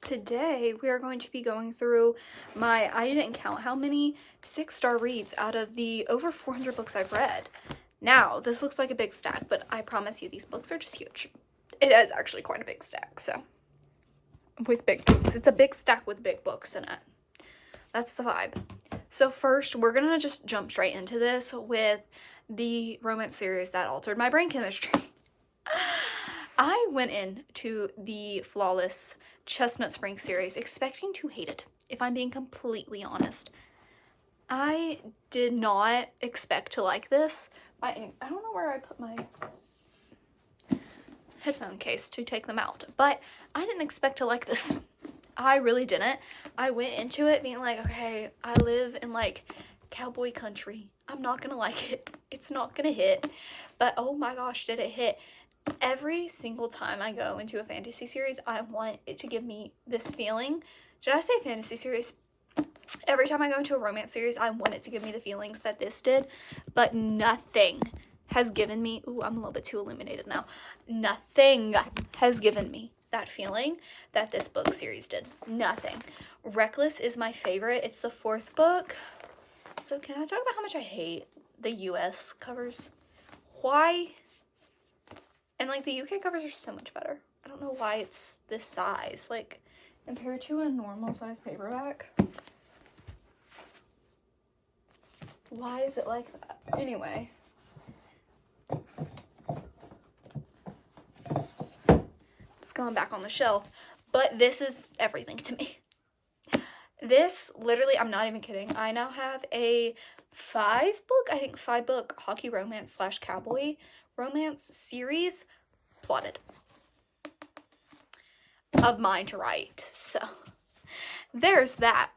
today we are going to be going through I didn't count how many 6-star reads out of the over 400 books I've read. Now, this looks like a big stack, but I promise you these books are just huge. It is actually quite a big stack, so. With big books. It's a big stack with big books in it. That's the vibe. So first, we're gonna just jump straight into this with the romance series that altered my brain chemistry. I went into the Flawless Chestnut Spring series expecting to hate it, if I'm being completely honest. I did not expect to like this. I don't know where I put my headphone case to take them out, but I didn't expect to like this. I really didn't. I went into it being like, okay, I live in like cowboy country. I'm not gonna like it. It's not gonna hit. But oh my gosh, did it hit. Every single time I go into a fantasy series, I want it to give me this feeling. Did I say fantasy series? Every time I go into a romance series, I want it to give me the feelings that this did, but nothing has given me, ooh, I'm a little bit too illuminated now. Nothing has given me that feeling that this book series did. Nothing. Reckless is my favorite. It's the 4th book. So can I talk about how much I hate the US covers? Why? And like the UK covers are so much better. I don't know why it's this size. Like compared to a normal size paperback. Why is it like that? Anyway. It's going back on the shelf. But this is everything to me. This, literally, I'm not even kidding. I now have a 5-book hockey romance / cowboy romance series plotted of mine to write. So, there's that.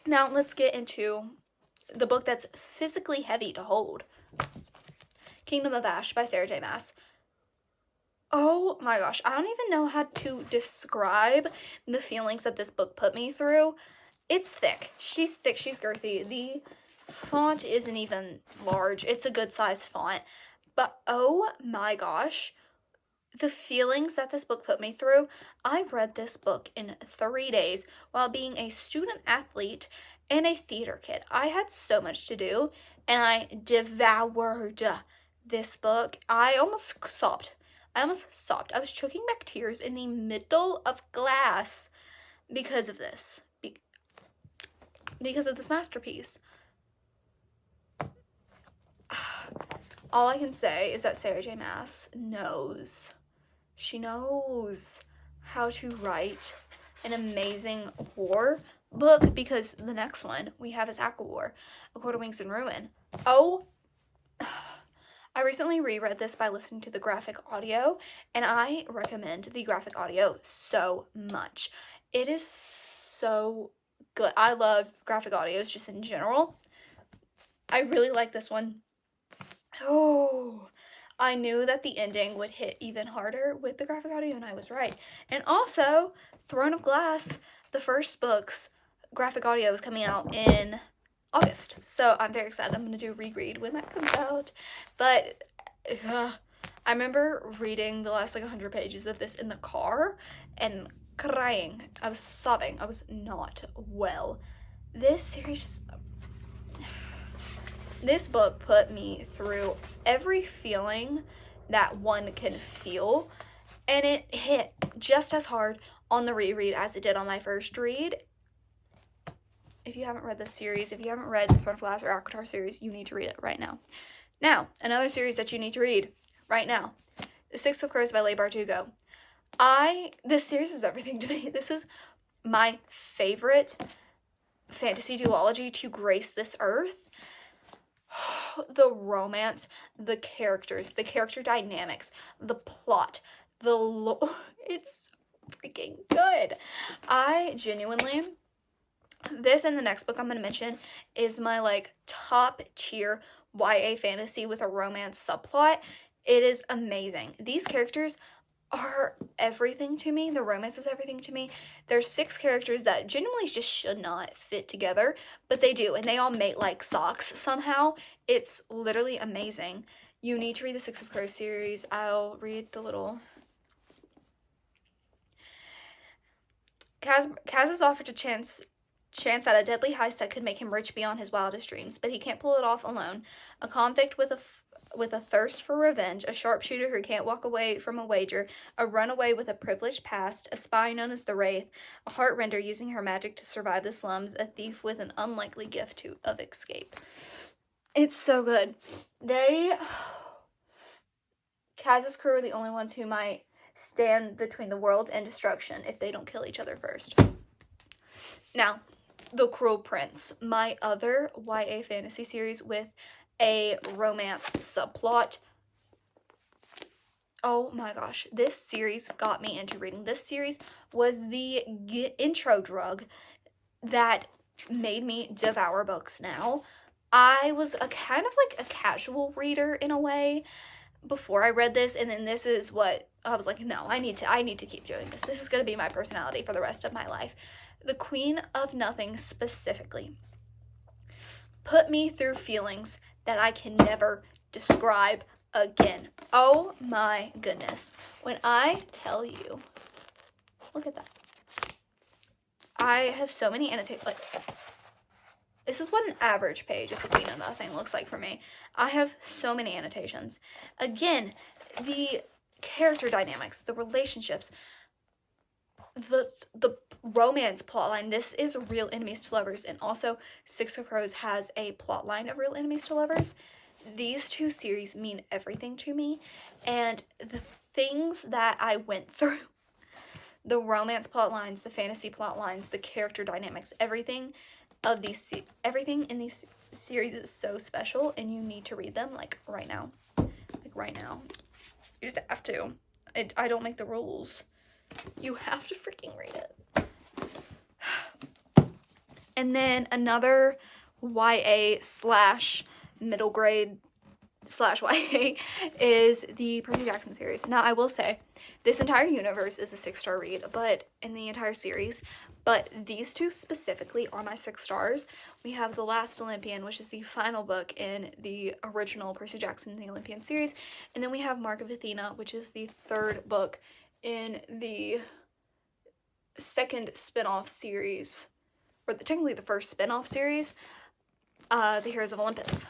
Now, let's get into the book that's physically heavy to hold. Kingdom of Ash by Sarah J. Maas. Oh my gosh, I don't even know how to describe the feelings that this book put me through. It's thick. She's thick. She's girthy. The font isn't even large. It's a good size font. But oh my gosh, the feelings that this book put me through. I read this book in 3 days while being a student athlete and a theater kid. I had so much to do and I devoured this book. I almost sobbed. I was choking back tears in the middle of class because of this. Because of this masterpiece. All I can say is that Sarah J. Maas knows. She knows how to write an amazing war book, because the next one we have is ACOWAR, A Court of Wings and Ruin. Oh, I recently reread this by listening to the graphic audio, and I recommend the graphic audio so much. It is so good. I love graphic audios just in general. I really like this one. Oh, I knew that the ending would hit even harder with the graphic audio, and I was right. And also, Throne of Glass, the first book's graphic audio is coming out in August. So I'm very excited. I'm going to do a reread when that comes out. But I remember reading the last 100 pages of this in the car and crying. I was sobbing. I was not well. This book put me through every feeling that one can feel, and it hit just as hard on the reread as it did on my first read. If you haven't read this series, if you haven't read the Throne of Glass or ACOTAR series, you need to read it right now. Now, another series that you need to read right now, The Six of Crows by Leigh Bardugo. This series is everything to me. This is my favorite fantasy duology to grace this earth. The romance, the characters, the character dynamics, the plot, it's freaking good. I genuinely, this and the next book I'm going to mention is my top tier YA fantasy with a romance subplot. It is amazing. These characters are everything to me. The romance is everything to me. There's 6 characters that genuinely just should not fit together, but they do, and they all mate like socks somehow. It's literally amazing. You need to read the Six of Crows series. I'll read the little Kaz is offered a chance at a deadly heist that could make him rich beyond his wildest dreams, but he can't pull it off alone. A convict with a thirst for revenge, a sharpshooter who can't walk away from a wager, a runaway with a privileged past, a spy known as the Wraith, a heartrender using her magic to survive the slums, a thief with an unlikely gift of escape. It's so good. Kaz's crew are the only ones who might stand between the world and destruction if they don't kill each other first. Now, The Cruel Prince, my other YA fantasy series with a romance subplot. Oh my gosh, this series got me into reading. This series was the intro drug that made me devour books now. I was a kind of like a casual reader in a way before I read this, and then this is what I was like, no, I need to keep doing this. This is going to be my personality for the rest of my life. The Queen of Nothing specifically put me through feelings that I can never describe again. Oh my goodness. When I tell you, look at that. I have so many annotations. Like, this is what an average page of The Queen of Nothing looks like for me. I have so many annotations. Again, the character dynamics, the relationships, the romance plotline. This is Real Enemies to Lovers, and also Six of Crows has a plotline of Real Enemies to Lovers. These two series mean everything to me, and the things that I went through, the romance plotlines, the fantasy plotlines, the character dynamics, everything in these series is so special, and you need to read them like right now. You just have to. I don't make the rules. You have to freaking read it. And then another YA / middle grade / YA is the Percy Jackson series. Now, I will say, this entire universe is a 6-star read, but in the entire series, but these two specifically are my 6 stars. We have The Last Olympian, which is the final book in the original Percy Jackson The Olympian series, and then we have Mark of Athena, which is the 3rd book in the 2nd spin-off series, or technically the 1st spin-off series, The Heroes of Olympus.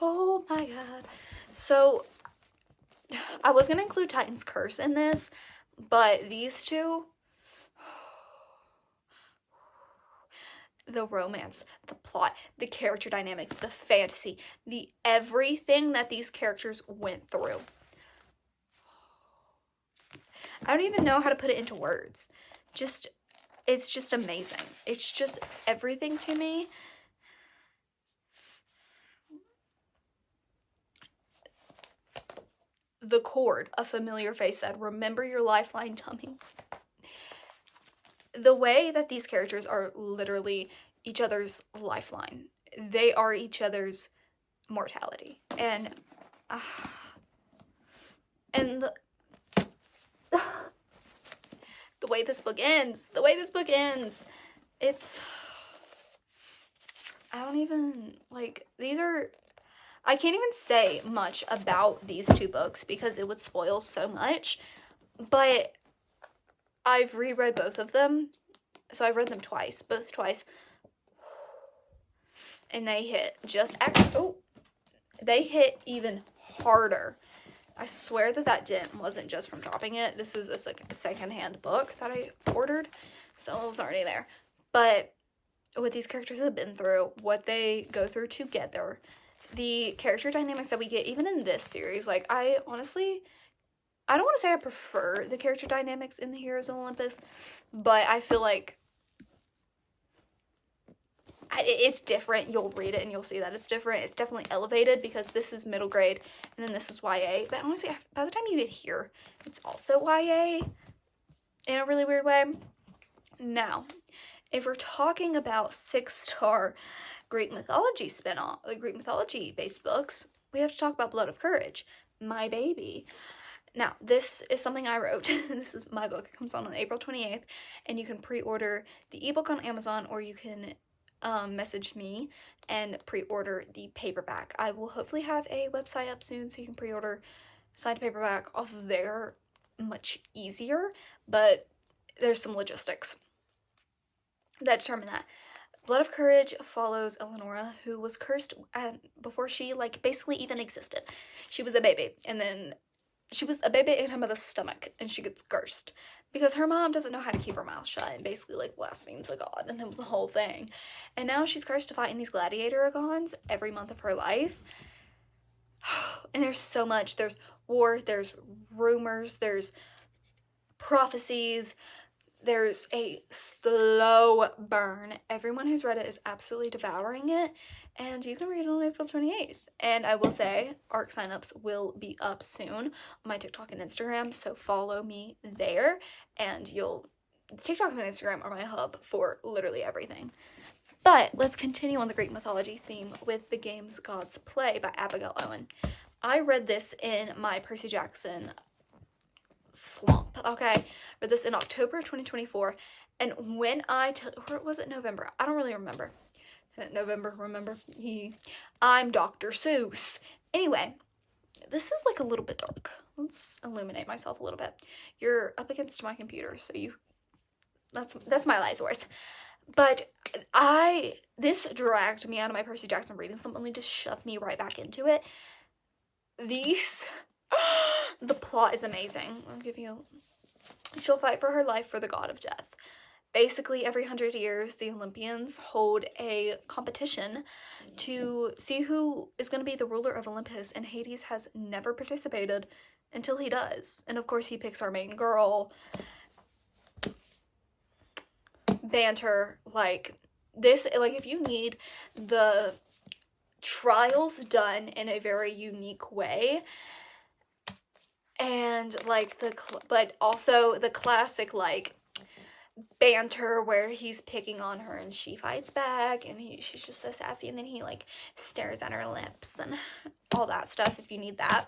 Oh my god. So, I was going to include Titan's Curse in this, but these two, the romance, the plot, the character dynamics, the fantasy, the everything that these characters went through. I don't even know how to put it into words. It's just amazing. It's just everything to me. The Cord, a familiar face said, "Remember your lifeline, Tummy." The way that these characters are literally each other's lifeline. They are each other's mortality. And the way this book ends, it's, I don't even, like, I can't even say much about these two books because it would spoil so much, but I've reread both of them, so I've read them both twice, and they hit they hit even harder. I swear that dent wasn't just from dropping it. This is a secondhand book that I ordered, so it was already there. But what these characters have been through, what they go through together, the character dynamics that we get even in this series, like, I don't want to say I prefer the character dynamics in the Heroes of Olympus, but I feel like it's different. You'll read it and you'll see that it's different. It's definitely elevated because this is middle grade and then this is YA. But honestly, by the time you get here, it's also YA in a really weird way. Now, if we're talking about 6-star Greek mythology spin-off, Greek mythology-based books, we have to talk about Blood of Courage, my baby. Now, this is something I wrote. This is my book. It comes on April 28th, and you can pre-order the ebook on Amazon, or you can message me and pre-order the paperback. I will hopefully have a website up soon so you can pre-order signed paperback off of there much easier, but there's some logistics. that determine that. Blood of Courage follows Eleonora, who was cursed before she, like, basically even existed. She was a baby, and then she was a baby in her mother's stomach, and she gets cursed because her mom doesn't know how to keep her mouth shut and basically, like, blasphemes a god, and it was a whole thing. And now she's cursed to fight in these gladiator agons every month of her life. And there's so much. There's war, there's rumors, there's prophecies, there's a slow burn. Everyone who's read it is absolutely devouring it, and you can read it on April 28th. And I will say, ARC signups will be up soon on my TikTok and Instagram, so follow me there, and TikTok and Instagram are my hub for literally everything. But let's continue on the Greek mythology theme with The Games Gods Play by Abigail Owen. I read this in my Percy Jackson slump, okay? Read this in October 2024, and when or was it November? I don't really remember. Remember? I'm Dr. Seuss. Anyway, this is like a little bit dark. Let's illuminate myself a little bit. You're up against my computer, so that's my light source. But this dragged me out of my Percy Jackson reading slump, only to shove me right back into it. The plot is amazing. She'll fight for her life for the god of death. Basically, every 100 years, the Olympians hold a competition to see who is going to be the ruler of Olympus, and Hades has never participated until he does. And of course, he picks our main girl. Banter, like, this, like, if you need the trials done in a very unique way, and like but also the classic, like, banter where he's picking on her and she fights back, and she's just so sassy, and then he, like, stares at her lips and all that stuff, if you need that.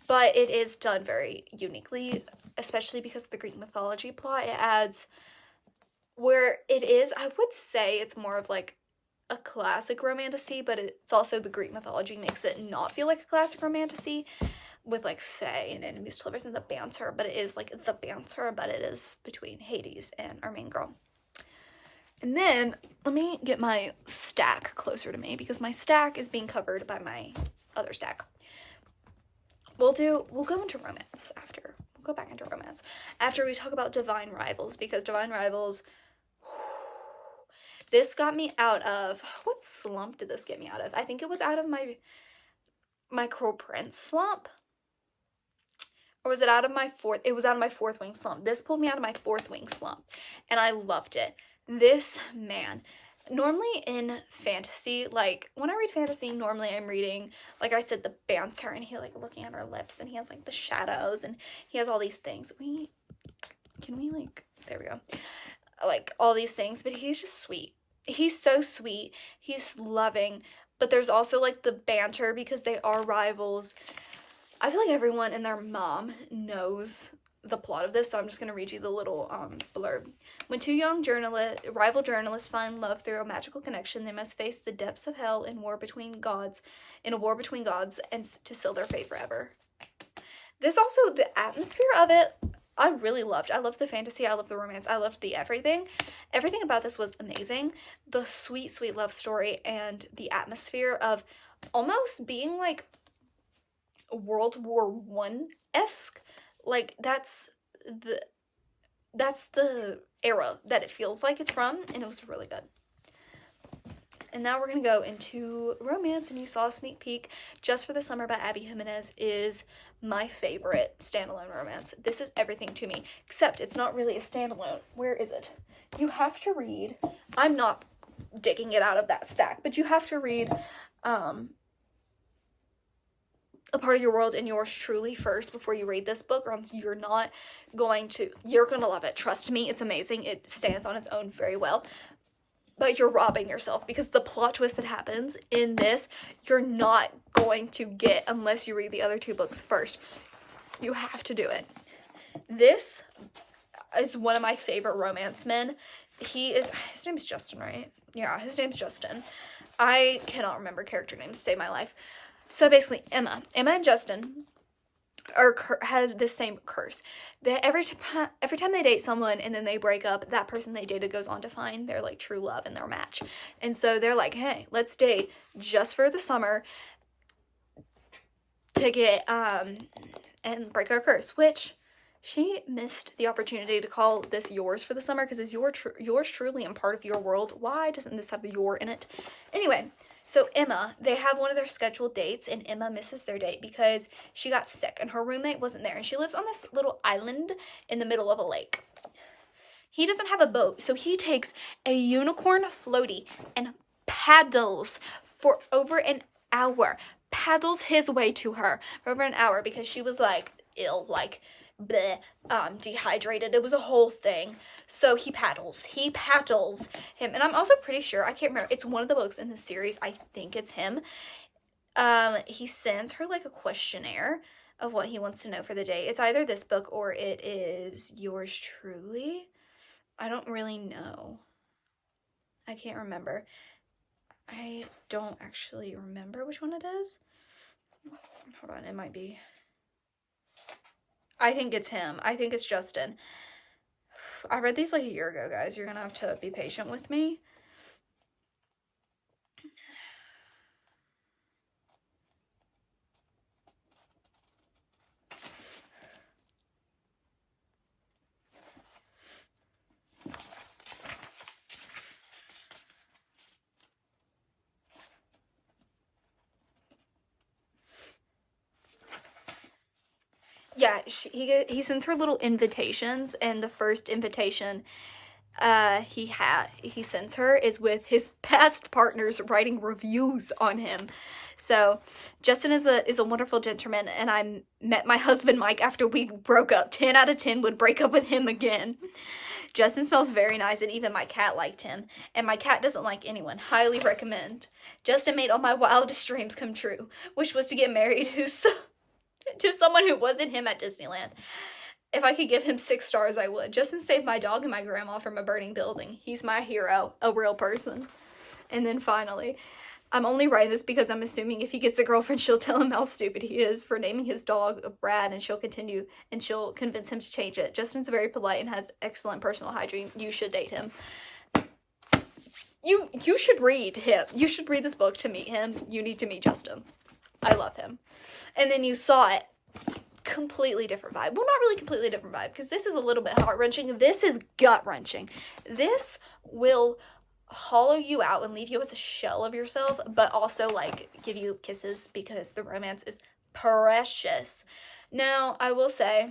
But it is done very uniquely, especially because of the Greek mythology plot. It adds where it is, I would say it's more of like a classic romantasy, but it's also the Greek mythology makes it not feel like a classic romantasy with, like, fae and enemies to lovers and the banter, but it is like the banter, but it is between Hades and our main girl. And then let me get my stack closer to me, because my stack is being covered by my other stack. We'll go into romance after. We'll go back into romance after we talk about Divine Rivals, because Divine Rivals, this got me out of, what slump did this get me out of? I think it was out of my Cruel Prince slump. Or was it out of my fourth? It was out of my Fourth Wing slump. This pulled me out of my Fourth Wing slump, and I loved it. This man, normally in fantasy, like, when I read fantasy, normally I'm reading, like I said, the banter, and he, like, looking at her lips, and he has, like, the shadows, and he has all these things. Can we, like, there we go. Like, all these things, but he's just sweet. He's so sweet. He's loving, but there's also, like, the banter because they are rivals. I feel like everyone and their mom knows the plot of this, so I'm just going to read you the little blurb. When two young rival journalists find love through a magical connection, they must face the depths of hell in a war between gods, and to seal their fate forever. This also, the atmosphere of it, I really loved. I loved the fantasy, I loved the romance, I loved the everything. Everything about this was amazing. The sweet, sweet love story and the atmosphere of almost being like World War I-esque. Like, that's the era that it feels like it's from, and it was really good. And now we're going to go into romance, and you saw a sneak peek. Just for the Summer by Abby Jimenez is my favorite standalone romance. This is everything to me, except it's not really a standalone. Where is it? You have to read, I'm not digging it out of that stack, but you have to read A Part of Your World and Yours Truly first before you read this book, or else you're going to love it. Trust me, it's amazing. It stands on its own very well. But you're robbing yourself, because the plot twist that happens in this, you're not going to get unless you read the other two books first. You have to do it. This is one of my favorite romance men. His name's Justin, right? Yeah, his name's Justin. I cannot remember character names to save my life. So basically, Emma and Justin had the same curse. That every time they date someone and then they break up, that person they dated goes on to find their like true love and their match. And so they're like, hey, let's date just for the summer to get and break our curse, which she missed the opportunity to call this yours for the summer, because it's yours truly and part of your world. Why doesn't this have the your in it? Anyway, so Emma, they have one of their scheduled dates, and Emma misses their date because she got sick and her roommate wasn't there, and she lives on this little island in the middle of a lake. He doesn't have a boat, so he takes a unicorn floaty and paddles for over an hour. Paddles his way to her for over an hour because she was like ill, like bleh, dehydrated. It was a whole thing. So he paddles him, and I'm also pretty sure, I can't remember, it's one of the books in the series, I think it's him. He sends her like a questionnaire of what he wants to know for the day. It's either this book or it is Yours Truly. I don't really know. I can't remember. I don't actually remember which one it is. Hold on, it might be. I think it's him. I think it's Justin. I read these like a year ago, guys. You're gonna have to be patient with me. Yeah, he sends her little invitations, and the first invitation he sends her is with his past partners writing reviews on him. So Justin is a wonderful gentleman, and I met my husband Mike after we broke up. 10 out of 10 would break up with him again. Justin smells very nice, and even my cat liked him. And my cat doesn't like anyone. Highly recommend. Justin made all my wildest dreams come true, which was to get married to someone who wasn't him at Disneyland. If I could give him 6 stars, I would. Justin saved my dog and my grandma from a burning building. He's my hero, a real person. And then finally, I'm only writing this because I'm assuming if he gets a girlfriend, she'll tell him how stupid he is for naming his dog Brad, and she'll convince him to change it. Justin's very polite and has excellent personal hygiene. You should date him. You should read him. You should read this book to meet him. You need to meet Justin. I love him. And then you saw it. Completely different vibe. Well, not really completely different vibe, because this is a little bit heart-wrenching. This is gut-wrenching. This will hollow you out and leave you as a shell of yourself, but also like give you kisses, because the romance is precious. Now, I will say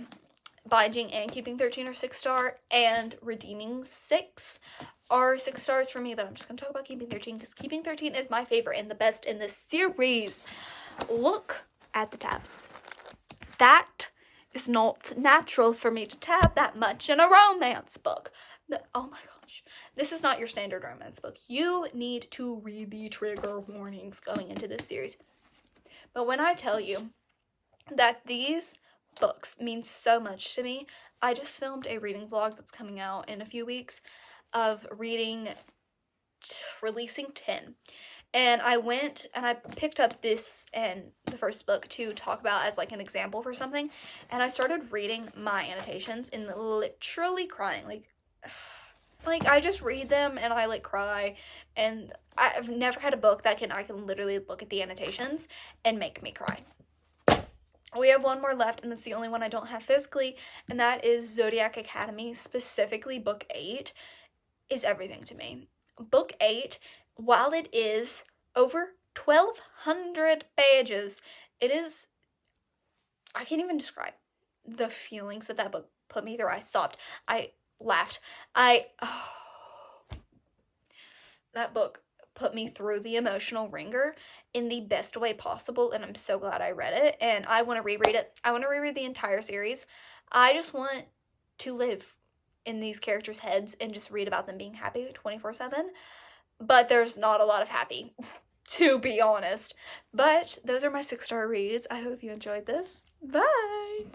Binding and Keeping 13 are 6-star, and Redeeming 6 are 6 stars for me, but I'm just gonna talk about Keeping 13 because Keeping 13 is my favorite and the best in this series. Look at the tabs. That is not natural for me to tab that much in a romance book. Oh my gosh. This is not your standard romance book. You need to read the trigger warnings going into this series. But when I tell you that these books mean so much to me, I just filmed a reading vlog that's coming out in a few weeks of releasing 10. And I went and I picked up this and the first book to talk about as like an example for something. And I started reading my annotations and literally crying. Like I just read them and I like cry. And I've never had a book that I can literally look at the annotations and make me cry. We have one more left, and that's the only one I don't have physically, and that is Zodiac Academy, specifically book 8, is everything to me. Book 8, while it is over 1,200 pages, it is, I can't even describe the feelings that book put me through. I sobbed. I laughed. That book put me through the emotional ringer in the best way possible, and I'm so glad I read it, and I want to reread it. I want to reread the entire series. I just want to live in these characters' heads and just read about them being happy 24/7, but there's not a lot of happy, to be honest. But those are my 6-star reads. I hope you enjoyed this. Bye!